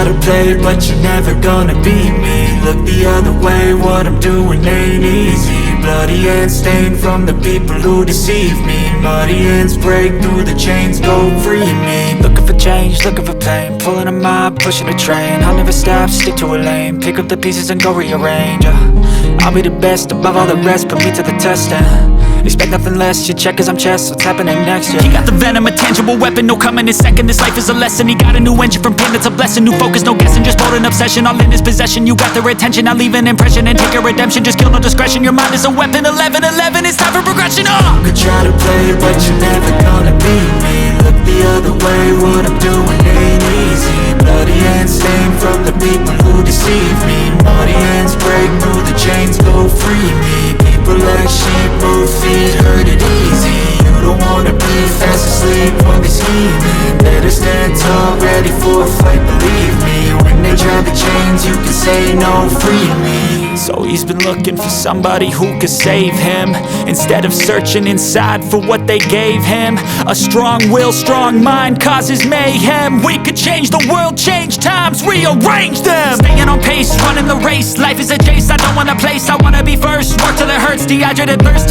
try to play, but you're never gonna beat me. Look the other way, what I'm doing ain't easy. Bloody hands stained from the people who deceive me. Muddy hands break through the chains, go free me. Looking for change, looking for pain, pulling a mob, pushing a train. I'll never stop, stick to a lane, pick up the pieces and go rearrange. I'll be the best above all the rest, put me to the test and expect nothing less, your check 'cause I'm chess, what's happening next, yeah. He got the venom, a tangible weapon, no coming in second. This life is a lesson, he got a new engine from pain, it's a blessing. New focus, no guessing, just bold and obsession, all in his possession. You got their attention, I'll leave an impression and take a redemption. Just kill no discretion, your mind is a weapon. 11-11, it's time for progression, You could try to play, but you're never gonna beat me. Look the other way, what I'm doing ain't easy. Bloody hands stained from the people who deceive me. Muddy hands break through the chains, go free me. People like sheep move feet, hurt it easy. You don't wanna be fast asleep when they're scheming. Better stand tall, ready for a fight, believe me. When they drag the chains, you can say no, free me. So he's been looking for somebody who could save him, instead of searching inside for what they gave him. A strong will, strong mind causes mayhem. We could change the world, change times, rearrange them. Staying on pace, running the race. Life is a chase, I don't want a place, I wanna be first. Work till it hurts, dehydrated thirst till